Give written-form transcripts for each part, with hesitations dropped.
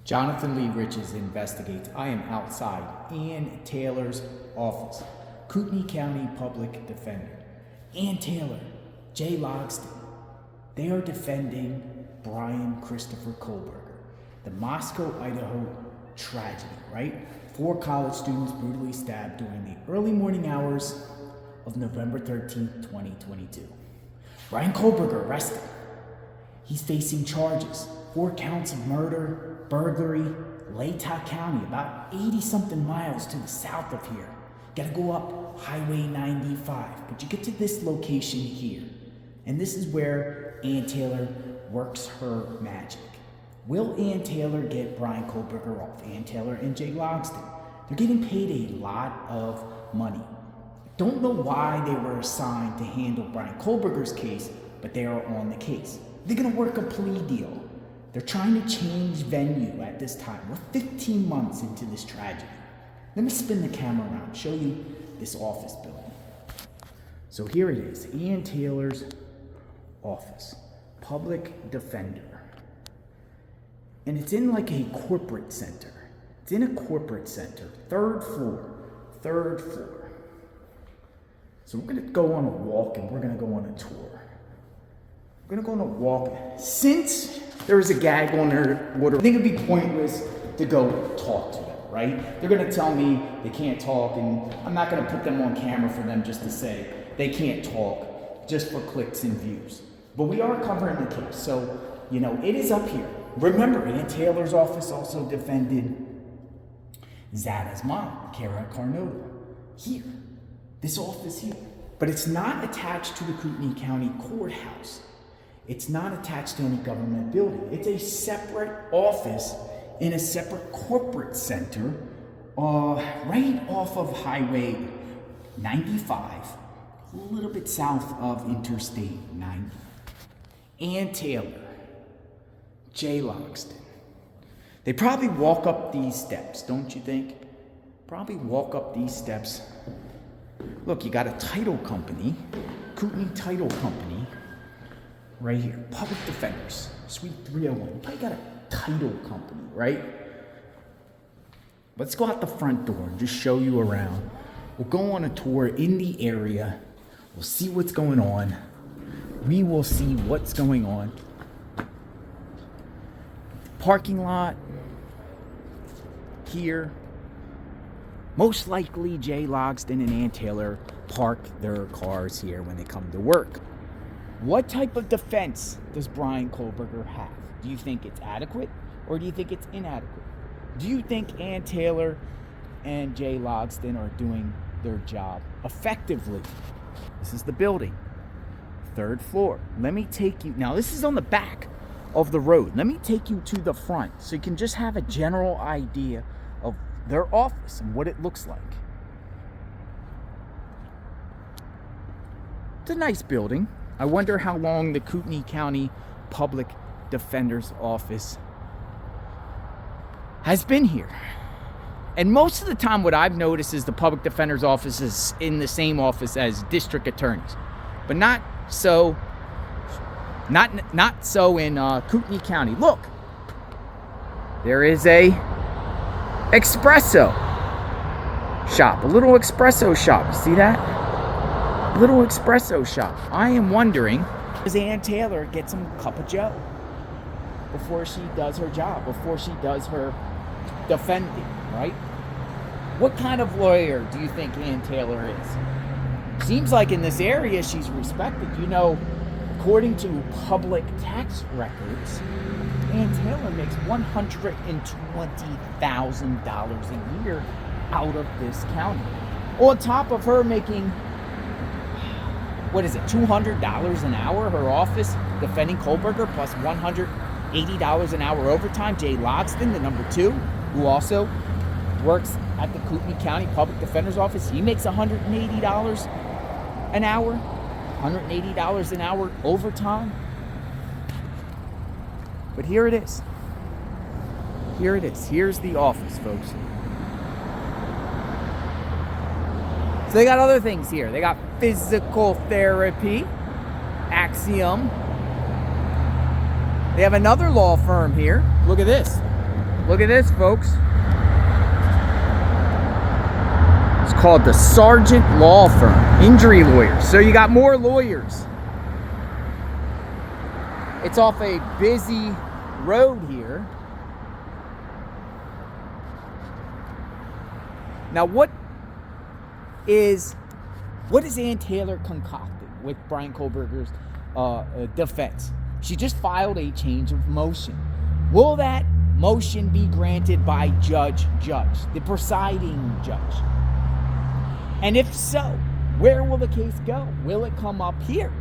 Jonathan Lee Riches investigates. I am outside Ann Taylor's office. Kootenai County Public Defender. Ann Taylor, Jay Logston. They are defending Bryan Christopher Kohberger. The Moscow, Idaho tragedy, right? 4 college students brutally stabbed during the early morning hours of November 13th, 2022. Bryan Kohberger arrested. He's facing charges, 4 counts of murder, burglary, Kootenai County, about 80-something miles to the south of here. Gotta go up Highway 95, but you get to this location here. And this is where Ann Taylor works her magic. Will Ann Taylor get Bryan Kohberger off? Ann Taylor and Jay Logston. They're getting paid a lot of money. Don't know why they were assigned to handle Bryan Kohberger's case, but they are on the case. They're gonna work a plea deal. They're trying to change venue at this time. We're 15 months into this tragedy. Let me spin the camera around, show you this office building. So here it is, Ann Taylor's office, public defender. And it's in like a corporate center. It's in a corporate center, 3rd floor. So we're gonna go on a walk and we're gonna go on a tour. We're gonna go on a walk. Since there is a gag on their order, I think it'd be pointless to go talk to them, right? They're gonna tell me they can't talk, and I'm not gonna put them on camera for them just to say they can't talk, just for clicks and views. But we are covering the case, so, you know, it is up here. Remember, Ann Taylor's office also defended Zada's mom, Kara Carnota, here. This office here. But it's not attached to the Kootenai County Courthouse. It's not attached to any government building. It's a separate office in a separate corporate center right off of Highway 95, a little bit south of Interstate 90. Ann Taylor, Jay Logston. They probably walk up these steps, don't you think? Probably walk up these steps. Look, you got a title company, Kootenai Title Company, right here. Public Defenders, Suite 301. You probably got a title company, right? Let's go out the front door and just show you around. We'll go on a tour in the area. We'll see what's going on. We will see what's going on. Parking lot here. Most likely Jay Logston and Ann Taylor park their cars here when they come to work. What type of defense does Bryan Kohberger have? Do you think it's adequate or do you think it's inadequate? Do you think Ann Taylor and Jay Logston are doing their job effectively? This is the building, 3rd floor. Let me take you, now this is on the back of the road. Let me take you to the front so you can just have a general idea of their office and what it looks like. It's a nice building. I wonder how long the Kootenai County Public Defender's Office has been here. And most of the time what I've noticed is the Public Defender's Office is in the same office as district attorneys. But not so in Kootenai County. Look, there is a espresso shop, a little espresso shop. You see that? Little espresso shop. I am wondering, does Ann Taylor get some cup of joe before she does her job, before she does her defending, right? What kind of lawyer do you think Ann Taylor is? Seems like in this area she's respected. You know, according to public tax records, Ann Taylor makes $120,000 a year out of this county. On top of her making, what is it, $200 an hour, her office defending Kohberger, plus $180 an hour overtime. Jay Logston, the number 2, who also works at the Kootenai County Public Defender's Office, he makes $180 an hour. $180 an hour overtime. But here it is. Here it is. Here's the office, folks. So they got other things here. They got physical therapy, Axiom. They have another law firm here. Look at this. Look at this, folks. It's called the Sargent Law Firm, injury lawyers. So you got more lawyers. It's off a busy road here. Now, what is Ann Taylor concocting with Bryan Kohberger's defense? She just filed a change of motion. Will that motion be granted by Judge, the presiding judge? And if so, where will the case go? Will it come up here,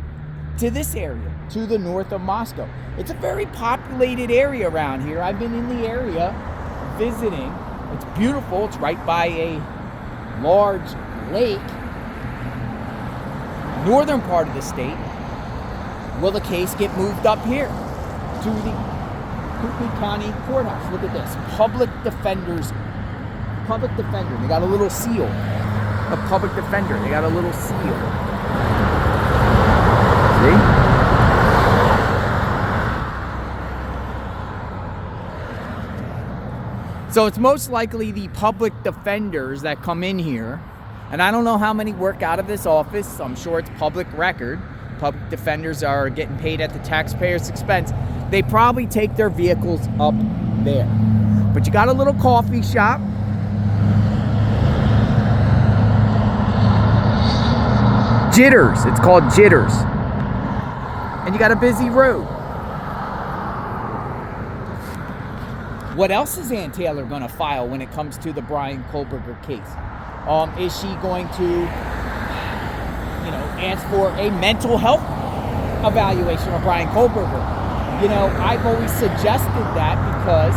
to this area, to the north of Moscow? It's a very populated area around here. I've been in the area visiting. It's beautiful. It's right by a large lake. Northern part of the state. Will the case get moved up here to the Kootenai County Courthouse? Look at this. Public defender. They got a little seal. A public defender. They got a little seal. See? So it's most likely the public defenders that come in here, and I don't know how many work out of this office. I'm sure it's public record. Public defenders are getting paid at the taxpayer's expense. They probably take their vehicles up there. But you got a little coffee shop. Jitters. It's called Jitters. And you got a busy road. What else is Ann Taylor going to file when it comes to the Bryan Kohberger case? Is she going to, ask for a mental health evaluation of Bryan Kohberger? I've always suggested that because,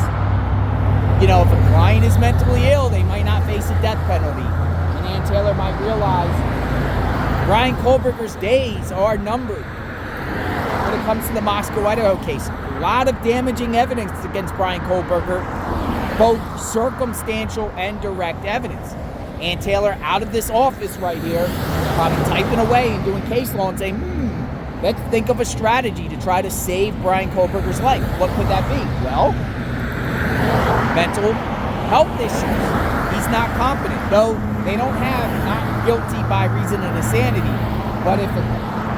if a client is mentally ill, they might not face a death penalty. And Ann Taylor might realize Bryan Kohberger's days are numbered when it comes to the Moscow, Idaho case. A lot of damaging evidence against Bryan Kohberger, both circumstantial and direct evidence. Ann Taylor out of this office right here, probably typing away and doing case law and saying, let's think of a strategy to try to save Bryan Kohberger's life. What could that be? Well, mental health issues. He's not competent. No, they don't have not guilty by reason of insanity. But if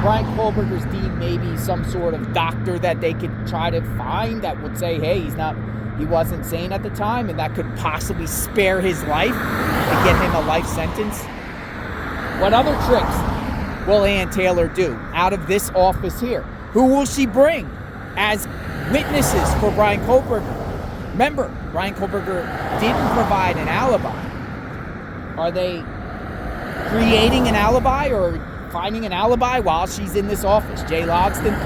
Bryan Kohberger's deemed maybe some sort of doctor that they could try to find that would say, hey, he wasn't sane at the time, and that could possibly spare his life and get him a life sentence. What other tricks will Ann Taylor do out of this office here? Who will she bring as witnesses for Bryan Kohberger? Remember, Bryan Kohberger didn't provide an alibi. Are they creating an alibi or finding an alibi while she's in this office? Jay Logston.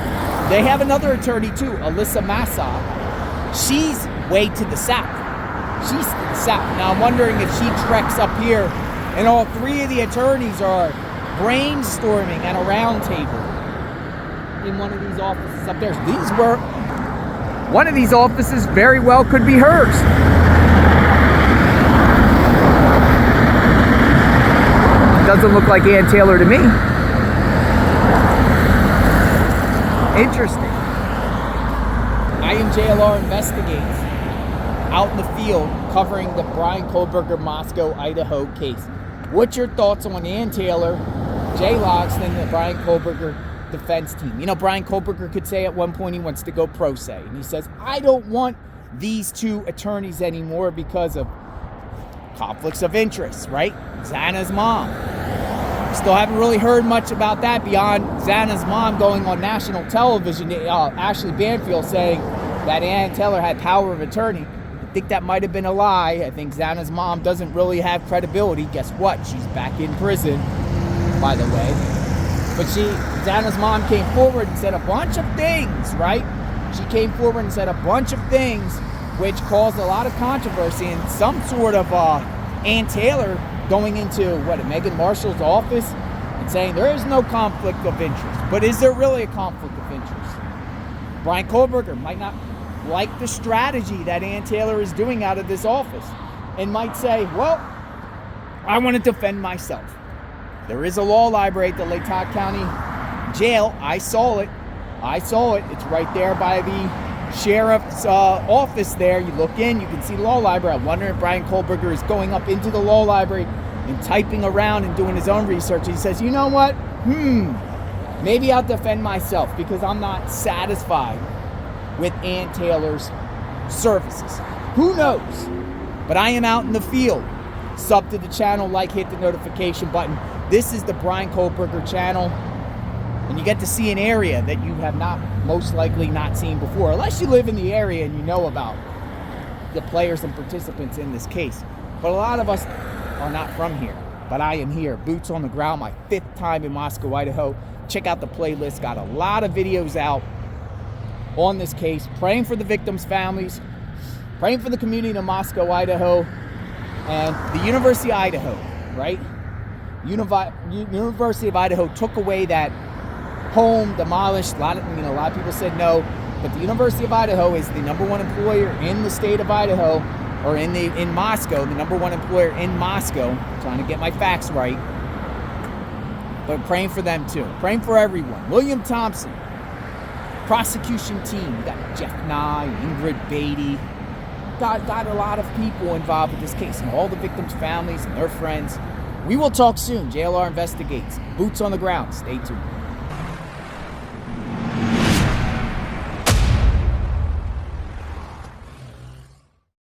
They have another attorney too, Alyssa Massa. She's way to the south. She's to the south. Now I'm wondering if she treks up here and all three of the attorneys are brainstorming at a round table in one of these offices up there. One of these offices very well could be hers. Doesn't look like Ann Taylor to me. Interesting. I am JLR Investigates, out in the field covering the Bryan Kohberger Moscow, Idaho case. What's your thoughts on Ann Taylor, Jay Logston, the Bryan Kohberger defense team? Bryan Kohberger could say at one point he wants to go pro se, and he says, I don't want these two attorneys anymore because of conflicts of interest, right? Xana's mom. Still haven't really heard much about that beyond Xana's mom going on national television, Ashley Banfield saying that Ann Taylor had power of attorney. I think that might have been a lie. I think Xana's mom doesn't really have credibility. Guess what? She's back in prison, by the way. But Xana's mom came forward and said a bunch of things, right? She came forward and said a bunch of things which caused a lot of controversy and some sort of Ann Taylor going into, Meghan Marshall's office and saying there is no conflict of interest. But is there really a conflict of interest? Bryan Kohberger might not like the strategy that Ann Taylor is doing out of this office and might say, well, I want to defend myself. There is a law library at the Lake County Jail. I saw it. It's right there by the sheriff's office there. You look in, you can see the law library. I'm wondering if Bryan Kohberger is going up into the law library and typing around and doing his own research. He says, you know what? Maybe I'll defend myself because I'm not satisfied with Ann Taylor's services. Who knows? But I am out in the field. Sub to the channel, like, hit the notification button. This is the Bryan Kohberger channel. And you get to see an area that you have most likely not seen before, unless you live in the area and you know about the players and participants in this case. But a lot of us are not from here. But I am here, boots on the ground, my 5th time in Moscow, Idaho. Check out the playlist, got a lot of videos out on this case, praying for the victims' families, praying for the community of Moscow, Idaho, and the University of Idaho, right? University of Idaho took away that home, demolished. A lot of people said no, but the University of Idaho is the #1 employer in the state of Idaho, or in Moscow, the #1 employer in Moscow. Trying to get my facts right, but praying for them too. Praying for everyone. William Thompson, prosecution team. We got Jeff Nye, Ingrid Beatty. Got a lot of people involved with this case, and all the victims' families and their friends. We will talk soon. JLR Investigates. Boots on the ground. Stay tuned.